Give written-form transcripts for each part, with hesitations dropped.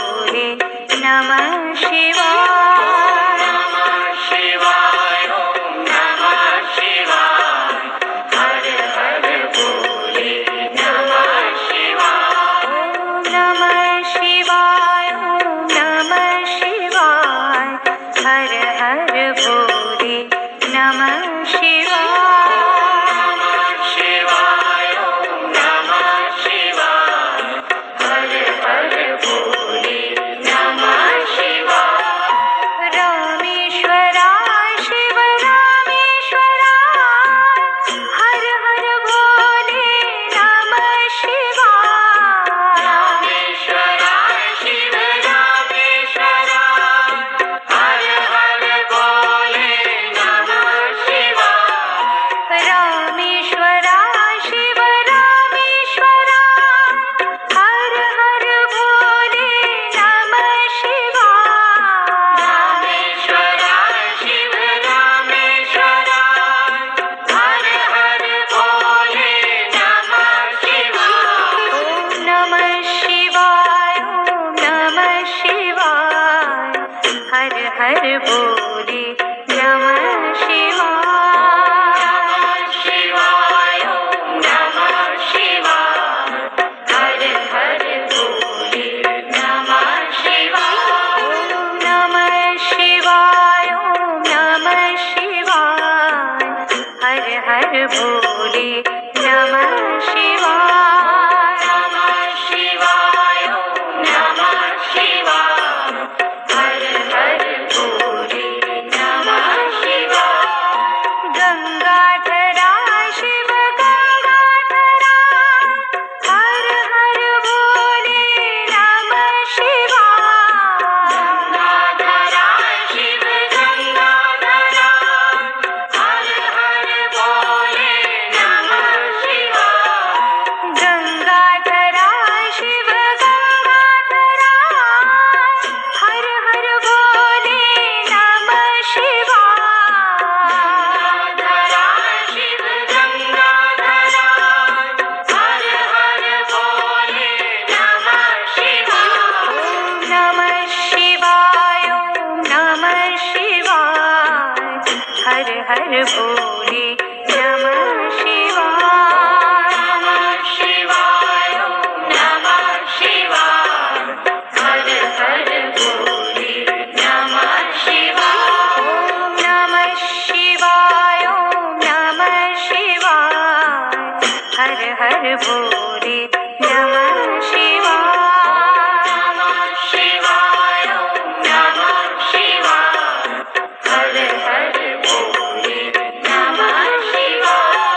भोले नमः शिवाय। नमः शिवाय ओम नमः शिवाय। हर हर भोले नमः शिवाय। ओम नमः शिवाय ओम नमः शिवाय। हर हर भोले नमः शिवाय। नमः शिवाय ओम नमः शिवाय। हर हर भोले नमः शिवाय। रामेश्वराय शिव रामेश्वराय। हर हर भोले नमः शिवाय। रामेश्वराय शिव रामेश्वराय। हर हर भोले नमः शिवाय। रामेश्वराय शिव रामेश्वराय। हर हर भोले नमः शिवाय। रामेश्वराय शिव रामेश्वराय। हर हर भोले नमः शिवाय। ओम नमः शिवाय ओम नमः शिवाय। हर हर भोले नमः शिवाय। नमः शिवाय ओम नमः शिवाय। हर हर भोले नमः शिवाय। ओम नमः शिवाय ओम नमः शिवाय। हर हर भोले नमः शिवाय। नमः शिवाय ओम नमः शिवाय। हर हर भोले नमः शिवाय। गंगाधराय शिव गंगाधराय। हर हर भोले नमः शिवाय। गंगाधराय शिव गंगाधराय। हर हर भोले नमः शिवाय। गंगाधराय शिव गंगाधराय। हर हर भोले नमः शिवाय। गंगाधराय शिव गंगाधराय। हर हर भोले नमः शिवाय। ओम नमः शिवाय ओम नमः शिवाय। हर हर भोले नमः शिवाय। नमः शिवाय ओम नमः शिवाय। हर हर भोले नमः शिवाय। ओम नमः शिवाय ओम नमः शिवाय। हर हर भोले नमः शिवाय। नमः शिवाय ओम नमः शिवाय। हर हर भोले नमः शिवाय।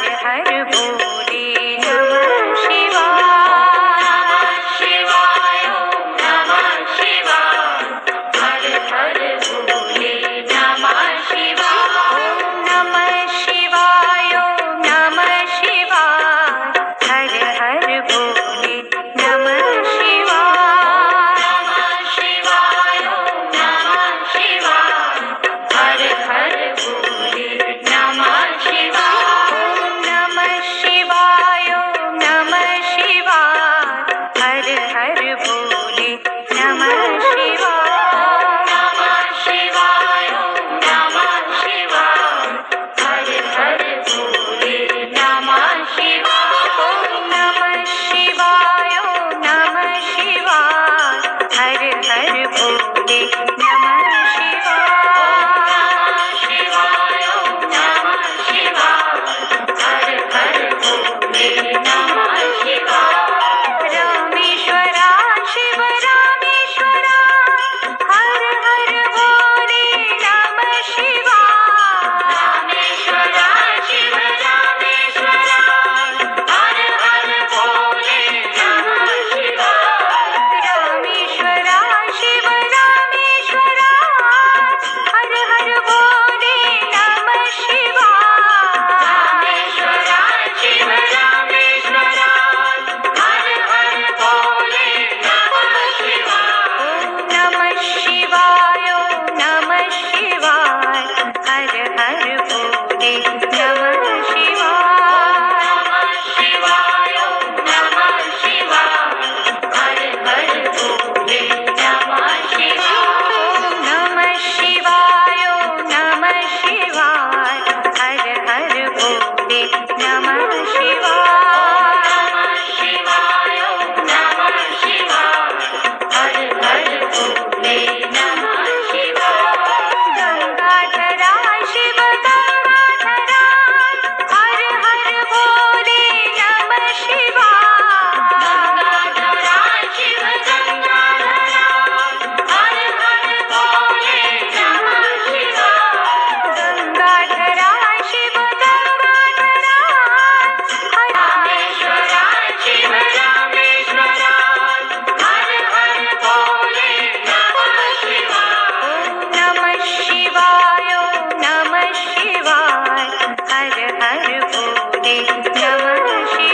हर हर बोले नमः शिवाय। शिवाय ओम नमः शिवाय हर हर भोले नमः शिवाय नमः शिवाय नमः शिवाय हर हर बोले नमः शिवाय। नमः शिवाय ओम नमः शिवाय हर हर भोले नमः शिवाय नमः शिवाय नमः शिवाय हर हर बोले नमः शिवाय। नमः शिवाय ओम नमः शिवाय हर हर भोले नमः शिवाय नमः शिवाय नमः शिवाय हर हर बोले नमः शिवाय। शिवाय ओम नमः शिवाय हर हर भोले नमः शिवाय रामेश्वरा शिव रामेश्वरा हर हर बोले नमः शिवाय। रामेश्वरा शिव रामेश्वरा हर हर भोले नमः शिवाय रामेश्वरा शिव रामेश्वरा हर हर बोले नमः शिवाय। रामेश्वरा शिव रामेश्वरा हर हर भोले नमः शिवाय नमः शिवाय नमः शिवाय हर हर बोले नमः शिवाय। नमः शिवाय ओम नमः शिवाय हर हर भोले नमः शिवाय नमः शिवाय नमः शिवाय हर हर बोले नमः शिवाय। नमः शिवाय ओम नमः शिवाय हर हर भोले नमः शिवाय गंगाधरा शिव गंगाधरा हर हर बोले नमः शिवाय। गंगाधरा शिव गंगाधरा हर हर भोले नमः शिवाय गंगाधरा शिव गंगाधरा रामेश्वरा शिव रामेश्वरा हर हर भोले नमः शिवाय नमः शिवाय नमः शिवाय हर हर बोले नमः शिवाय।